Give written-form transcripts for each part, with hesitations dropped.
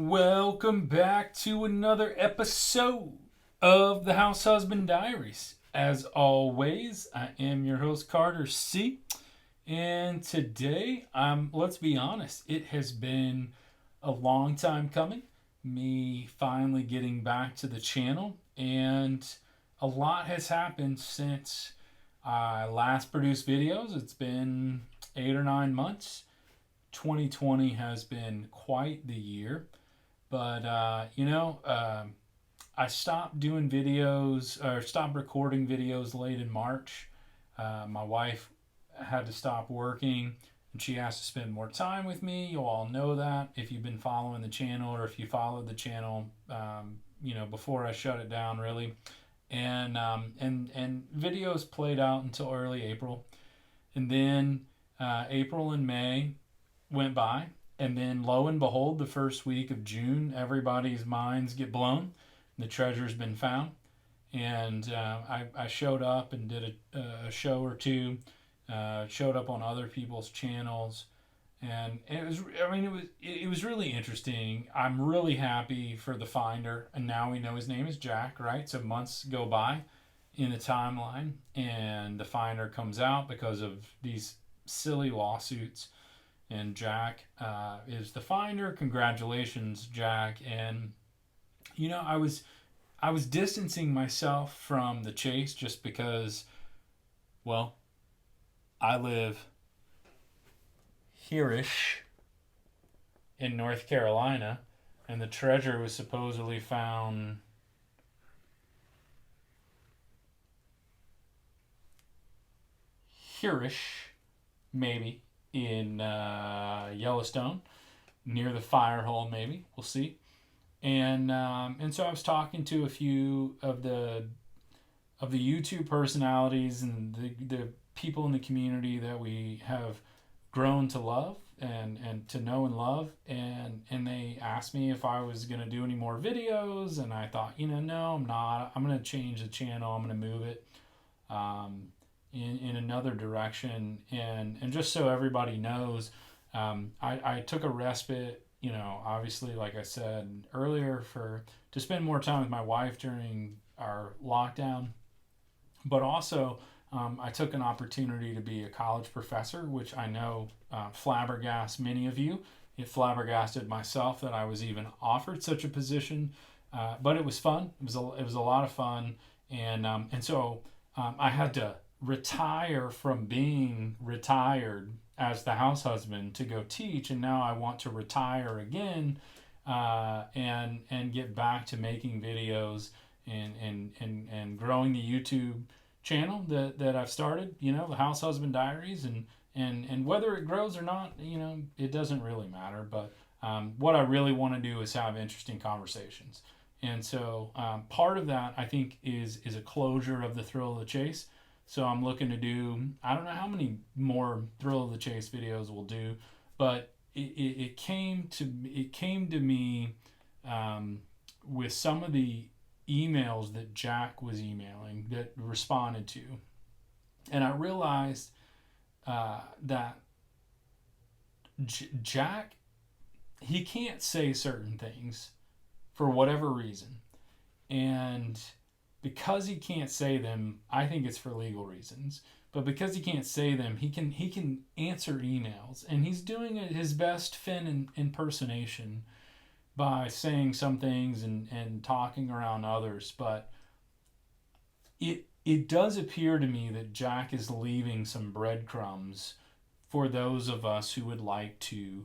Welcome back to another episode of the House Husband Diaries. As always, I am your host Carter C. And today, let's be honest, it has been a long time coming. Me finally getting back to the channel, and a lot has happened since I last produced videos. It's been 8 or 9 months. 2020 has been quite the year. But, I stopped doing videos or stopped recording videos late in March. My wife had to stop working and she has to spend more time with me. You all know that if you've been following the channel or if you followed the channel, before I shut it down, really. And videos played out until early April. And then April and May went by, and then lo and behold, the first week of June, everybody's minds get blown. The treasure's been found, and I showed up and did a show or two. Showed up on other people's channels, and it was really interesting. I'm really happy for the finder, and now we know his name is Jack, right? So months go by in the timeline, and the finder comes out because of these silly lawsuits, and Jack is the finder. Congratulations, Jack. And I was distancing myself from the chase just because, well, I live here-ish in North Carolina, and the treasure was supposedly found here-ish, maybe in Yellowstone, near the fire hole. Maybe we'll see. And so I was talking to a few of the YouTube personalities and the people in the community that we have grown to love and to know and love, and they asked me if I was going to do any more videos, and I thought, no, I'm not. I'm going to change the channel. I'm going to move it in another direction. And just so everybody knows, I took a respite, obviously, like I said earlier, to spend more time with my wife during our lockdown. But also, I took an opportunity to be a college professor, which I know flabbergasts many of you. It flabbergasted myself that I was even offered such a position, but it was fun. It was a lot of fun, and so I had to retire from being retired as the house husband to go teach, and now I want to retire again, and get back to making videos and growing the YouTube channel that I've started, the House Husband Diaries, and whether it grows or not, it doesn't really matter. But what I really want to do is have interesting conversations, and so part of that I think is a closure of the thrill of the chase. So I'm looking to do, I don't know how many more thrill of the chase videos we'll do, but it came to me with some of the emails that Jack was emailing that responded to, and I realized that Jack, he can't say certain things for whatever reason, and because he can't say them, I think it's for legal reasons. But because he can't say them, he can answer emails, and he's doing his best Fenn impersonation by saying some things and talking around others. But it does appear to me that Jack is leaving some breadcrumbs for those of us who would like to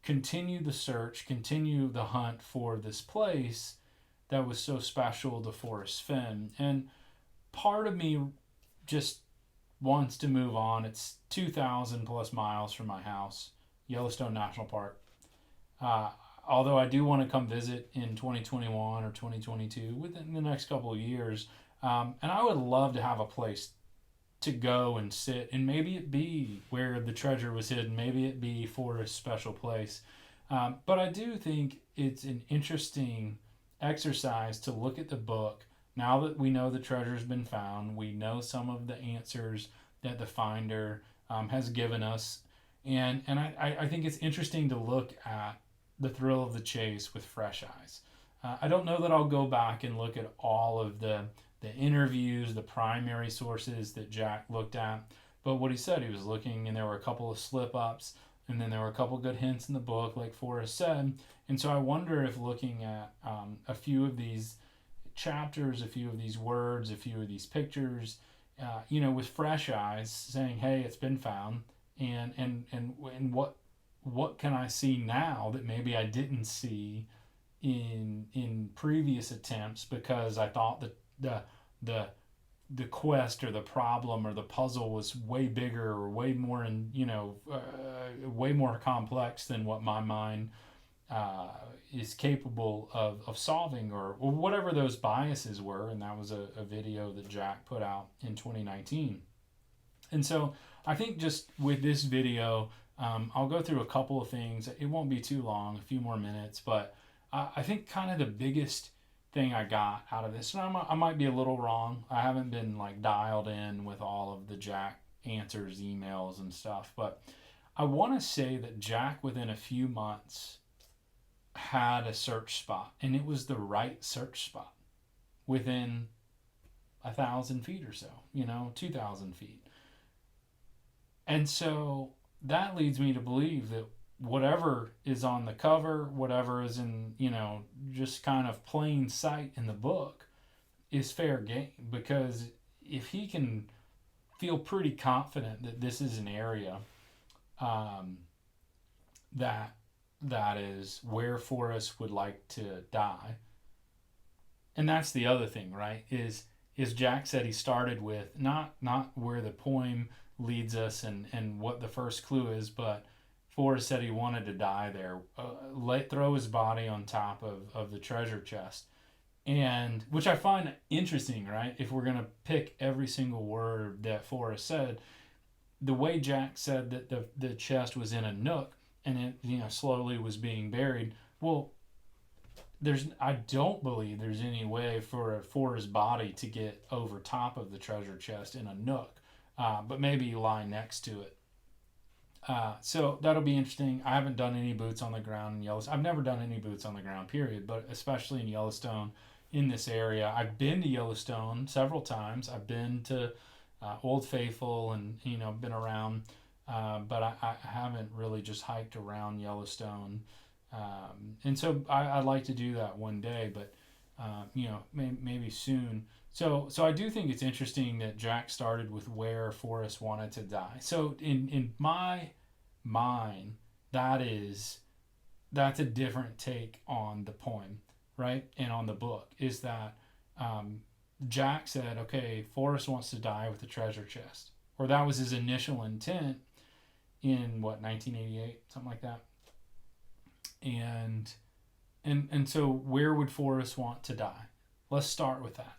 continue the search, continue the hunt for this place that was so special to Forrest Fenn. And part of me just wants to move on. It's 2,000 plus miles from my house, Yellowstone National Park. Although I do want to come visit in 2021 or 2022, within the next couple of years. And I would love to have a place to go and sit, and maybe it be where the treasure was hidden. Maybe it be Forrest's special place. But I do think it's an interesting exercise to look at the book. Now that we know the treasure's been found, we know some of the answers that the finder has given us, and I think it's interesting to look at the thrill of the chase with fresh eyes. I don't know that I'll go back and look at all of the interviews, the primary sources that Jack looked at, but what he said, he was looking, and there were a couple of slip ups, and then there were a couple good hints in the book, like Forrest said. And so I wonder if looking at a few of these chapters, a few of these words, a few of these pictures, with fresh eyes, saying, "Hey, it's been found," and what can I see now that maybe I didn't see in previous attempts, because I thought that the the quest or the problem or the puzzle was way bigger or way more way more complex than what my mind uh, is capable of solving, or whatever those biases were. And that was a video that Jack put out in 2019. And so I think just with this video, I'll go through a couple of things. It won't be too long, a few more minutes, but I think kind of the biggest thing I got out of this, and I might be a little wrong. I haven't been like dialed in with all of the Jack answers, emails, and stuff, but I want to say that Jack, within a few months, had a search spot, and it was the right search spot within 1,000 feet or so, 2,000 feet. And so that leads me to believe that whatever is on the cover, whatever is in, just kind of plain sight in the book, is fair game. Because if he can feel pretty confident that this is an area um, that is where Forrest would like to die, and that's the other thing, right? Is Jack said he started with not where the poem leads us and what the first clue is, but Forrest said he wanted to die there, throw his body on top of the treasure chest, and which I find interesting, right? If we're gonna pick every single word that Forrest said, the way Jack said that the chest was in a nook and it slowly was being buried. Well, I don't believe there's any way for his body to get over top of the treasure chest in a nook, but maybe lie next to it. So that'll be interesting. I haven't done any boots on the ground in Yellowstone. I've never done any boots on the ground, period, but especially in Yellowstone, in this area. I've been to Yellowstone several times. I've been to Old Faithful and, been around, but I haven't really just hiked around Yellowstone. And so I'd like to do that one day, but, maybe soon. So I do think it's interesting that Jack started with where Forrest wanted to die. So in my mind, that's a different take on the poem, right? And on the book, is that Jack said, okay, Forrest wants to die with the treasure chest, or that was his initial intent in 1988, something like that. And so where would Forrest want to die? Let's start with that.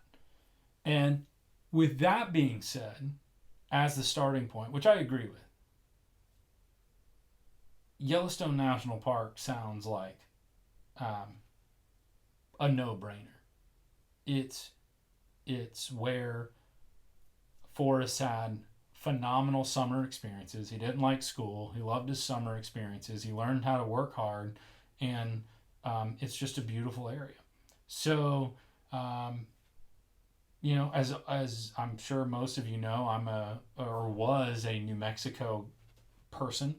And with that being said, as the starting point, which I agree with, Yellowstone National Park sounds like a no-brainer. It's where Forrest had phenomenal summer experiences. He didn't like school. He loved his summer experiences. He learned how to work hard, and it's just a beautiful area. So, as I'm sure most of you know, was a New Mexico person,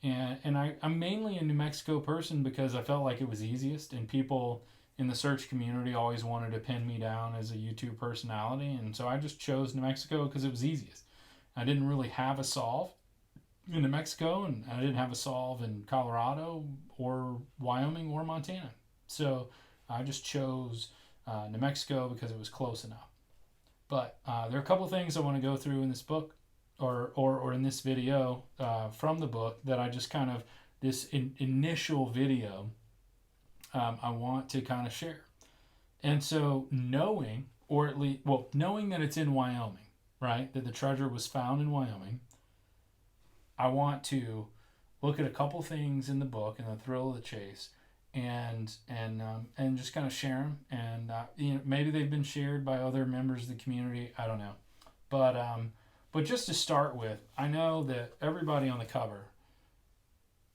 and I'm mainly a New Mexico person because I felt like it was easiest, and people in the search community always wanted to pin me down as a YouTube personality, and so I just chose New Mexico because it was easiest. I didn't really have a solve in New Mexico, and I didn't have a solve in Colorado or Wyoming or Montana, so I just chose New Mexico because it was close enough. But there are a couple of things I want to go through in this book, or in this video from the book, that I just kind of, this initial video, I want to kind of share. And so knowing that it's in Wyoming, right, that the treasure was found in Wyoming, I want to look at a couple things in the book and the thrill of the chase, and just kind of share them. And maybe they've been shared by other members of the community. I don't know, but just to start with, I know that everybody on the cover,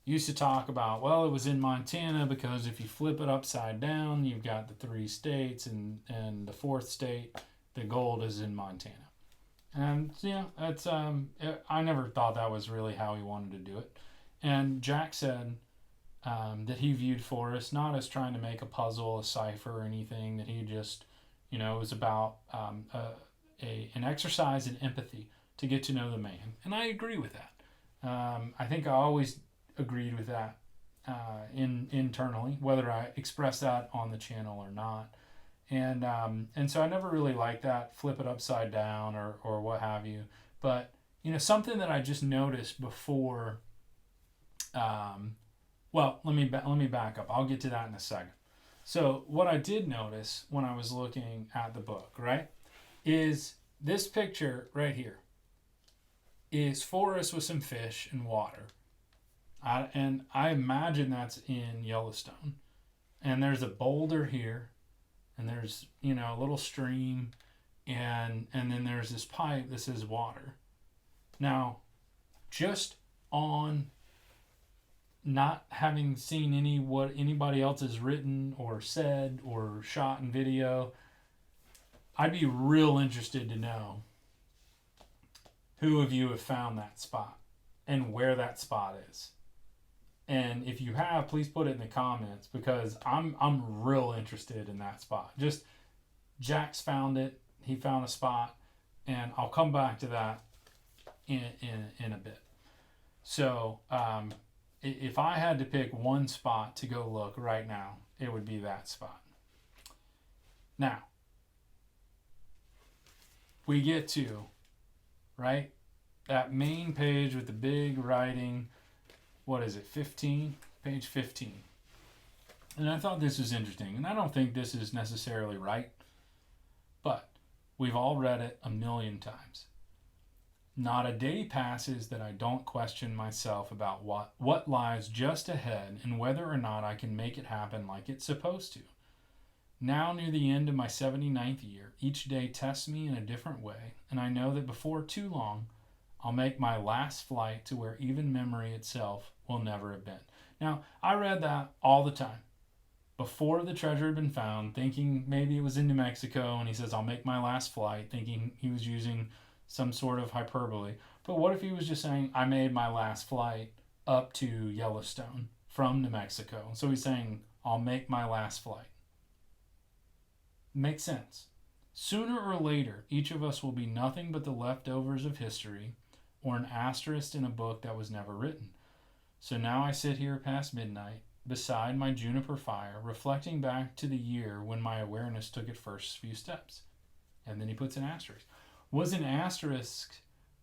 used to talk about, well, it was in Montana because if you flip it upside down, you've got the 3 states, and the 4th state, the gold is in Montana. And yeah, that's I never thought that was really how he wanted to do it. And Jack said that he viewed Forrest not as trying to make a puzzle, a cipher, or anything. That he just, it was about an exercise in empathy to get to know the man. And I agree with that. I think I always agreed with that internally, whether I express that on the channel or not. And so I never really liked that flip it upside down or what have you. But something that I just noticed before. Well, let me back up. I'll get to that in a second. So what I did notice when I was looking at the book, right, is this picture right here is Forrest with some fish and water. And I imagine that's in Yellowstone. And there's a boulder here, and there's, a little stream, and then there's this pipe that says water. Now, just on not having seen what anybody else has written or said or shot in video, I'd be real interested to know who of you have found that spot and where that spot is. And if you have, please put it in the comments, because I'm real interested in that spot. Just Jack's found it. He found a spot, and I'll come back to that in a bit. So if I had to pick one spot to go look right now, it would be that spot. Now, we get to, right, that main page with the big writing. What is it, 15? Page 15. And I thought this was interesting. And I don't think this is necessarily right, but we've all read it a million times. Not a day passes that I don't question myself about what lies just ahead and whether or not I can make it happen like it's supposed to. Now, near the end of my 79th year, each day tests me in a different way, and I know that before too long, I'll make my last flight to where even memory itself will never have been. Now, I read that all the time. Before the treasure had been found, thinking maybe it was in New Mexico, and he says, I'll make my last flight, thinking he was using some sort of hyperbole. But what if he was just saying, I made my last flight up to Yellowstone from New Mexico? So he's saying, I'll make my last flight. Makes sense. Sooner or later, each of us will be nothing but the leftovers of history, or an asterisk in a book that was never written. So now I sit here past midnight, beside my juniper fire, reflecting back to the year when my awareness took its first few steps. And then he puts an asterisk. Was an asterisk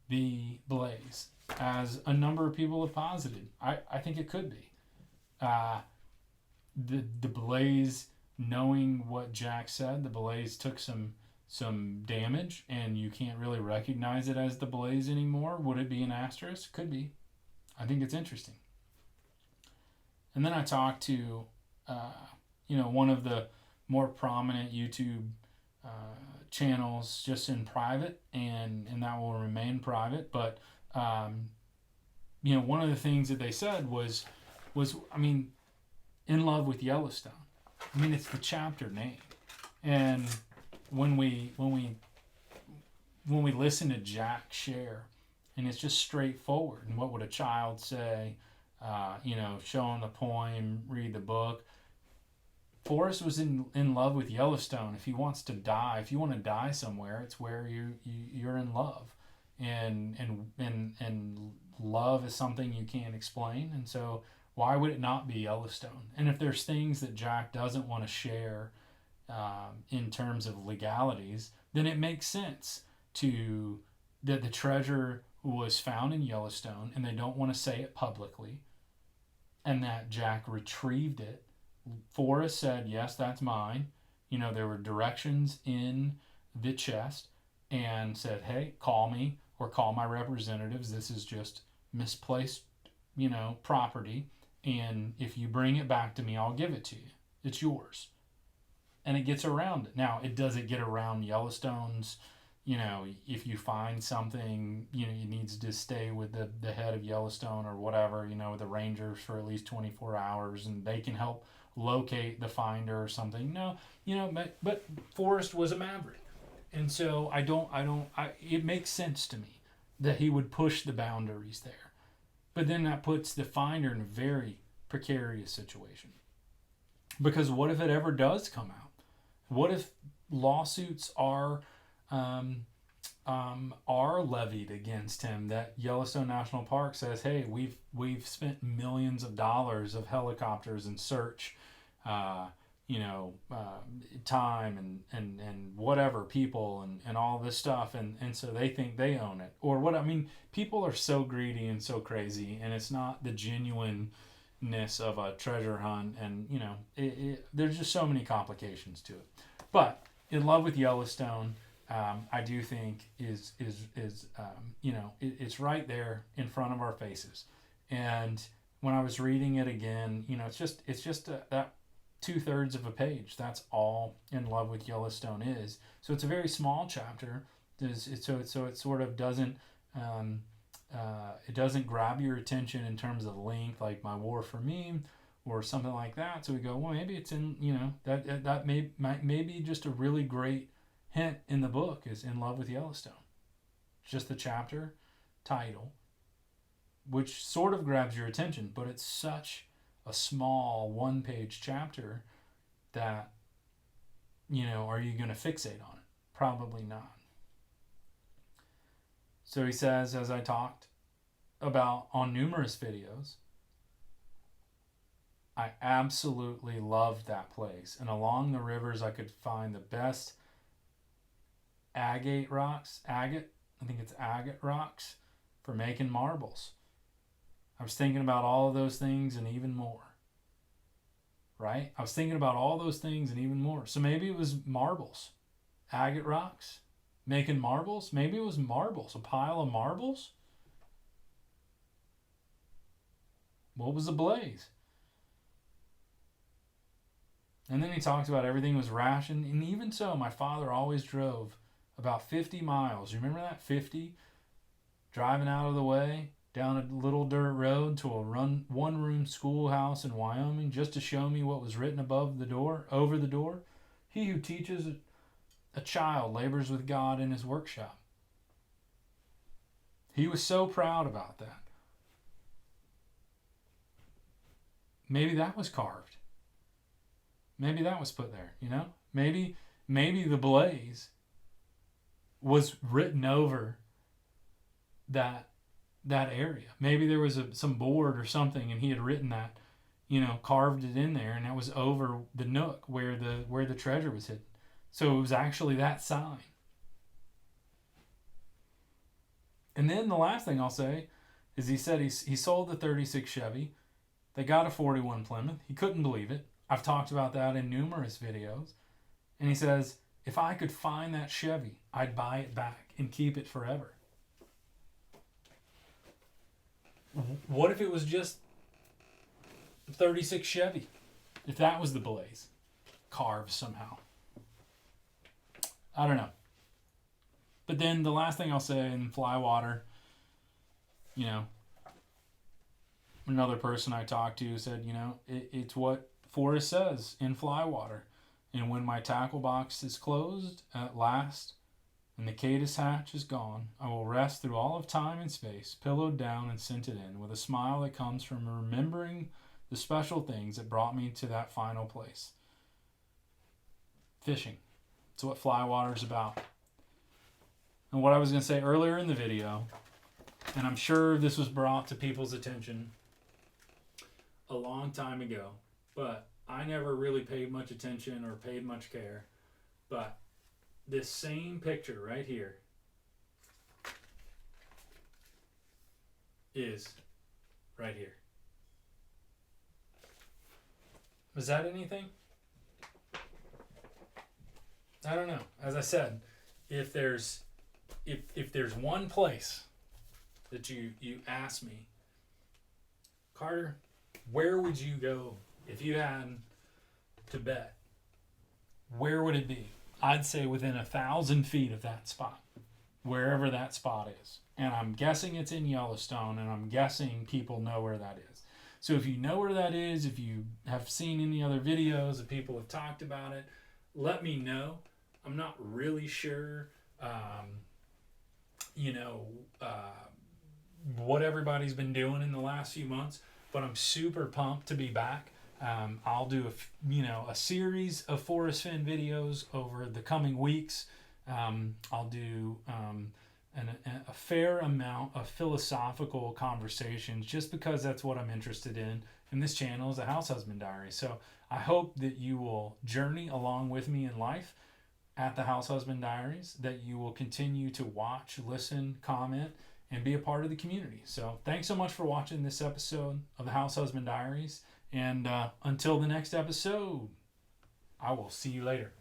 the blaze, as a number of people have posited? I think it could be. The blaze, knowing what Jack said, the blaze took some damage, and you can't really recognize it as the blaze anymore. Would it be an asterisk? Could be. I think it's interesting. And then I talked to, one of the more prominent YouTube channels just in private, and that will remain private. But, one of the things that they said was, in love with Yellowstone. It's the chapter name. And when we listen to Jack share, and it's just straightforward, and what would a child say, show them the poem, read the book. Forrest was in love with Yellowstone. If he wants to die, if you want to die somewhere, it's where you're in love, and love is something you can't explain, and so why would it not be Yellowstone? And if there's things that Jack doesn't want to share in terms of legalities, then it makes sense that the treasure was found in Yellowstone, and they don't want to say it publicly, and that Jack retrieved it. Forrest said, yes, that's mine. There were directions in the chest, and said, hey, call me or call my representatives. This is just misplaced, property. And if you bring it back to me, I'll give it to you. It's yours. And it gets around it. Now, does it get around Yellowstone's, if you find something, you needs to stay with the head of Yellowstone or whatever, the rangers for at least 24 hours, and they can help locate the finder or something. No, but Forrest was a maverick. And so it makes sense to me that he would push the boundaries there. But then that puts the finder in a very precarious situation. Because what if it ever does come out? What if lawsuits are levied against him? That Yellowstone National Park says, "Hey, we've spent millions of dollars of helicopters and search, time and whatever, people and all this stuff, and so they think they own it." Or what? I mean, people are so greedy and so crazy, and it's not the genuineness of a treasure hunt, and there's just so many complications to it. But In Love with Yellowstone, I do think is it's right there in front of our faces. And when I was reading it again, it's just that 2/3 of a page. That's all In Love with Yellowstone is. So it's a very small chapter. So it sort of doesn't it doesn't grab your attention in terms of length, like My War for Me or something like that. So we go, well, maybe it's in that may be just a really great hint in the book is In Love with Yellowstone. Just the chapter title, which sort of grabs your attention, but it's such a small one-page chapter that, are you going to fixate on it? Probably not. So he says, as I talked about on numerous videos, I absolutely loved that place. And along the rivers, I could find the best agate rocks. I think it's agate rocks for making marbles. I was thinking about all of those things and even more. Right? I was thinking about all those things and even more. So maybe it was marbles. Agate rocks. Making marbles. Maybe it was marbles. A pile of marbles. What was the blaze? And then he talks about everything was rationed. And even so, my father always drove about 50 miles. You remember that? 50? Driving out of the way down a little dirt road to a one-room schoolhouse in Wyoming just to show me what was written over the door. He who teaches a child labors with God in his workshop. He was so proud about that. Maybe that was carved. Maybe that was put there, Maybe the blaze was written over that area. Maybe there was some board or something and he had written that, carved it in there, and that was over the nook where the treasure was hidden. So it was actually that sign. And then the last thing I'll say is he said he sold the 36 Chevy. They got a 41 Plymouth. He couldn't believe it. I've talked about that in numerous videos. And he says, if I could find that Chevy, I'd buy it back and keep it forever. What if it was just 36 Chevy? If that was the blaze, carved somehow. I don't know. But then the last thing I'll say in Flywater, another person I talked to said, it's what Forrest says in Flywater. And when my tackle box is closed at last and the caddis hatch is gone, I will rest through all of time and space, pillowed down and scented in, with a smile that comes from remembering the special things that brought me to that final place. Fishing. It's what Flywater is about. And what I was going to say earlier in the video, and I'm sure this was brought to people's attention a long time ago, but I never really paid much attention or paid much care. But this same picture right here is right here. Was that anything? I don't know. As I said, if there's one place that you ask me, Carter, where would you go if you had to bet? Where would it be? I'd say within 1,000 feet of that spot, wherever that spot is. And I'm guessing it's in Yellowstone, and I'm guessing people know where that is. So if you know where that is, if you have seen any other videos, if people have talked about it, let me know. I'm not really sure, you know, what everybody's been doing in the last few months, but I'm super pumped to be back. I'll do a series of Forest Fenn videos over the coming weeks. I'll do a fair amount of philosophical conversations, just because that's what I'm interested in. And this channel is a House Husband Diary. So I hope that you will journey along with me in life at the House Husband Diaries, that you will continue to watch, listen, comment, and be a part of the community. So thanks so much for watching this episode of the House Husband Diaries. And until the next episode, I will see you later.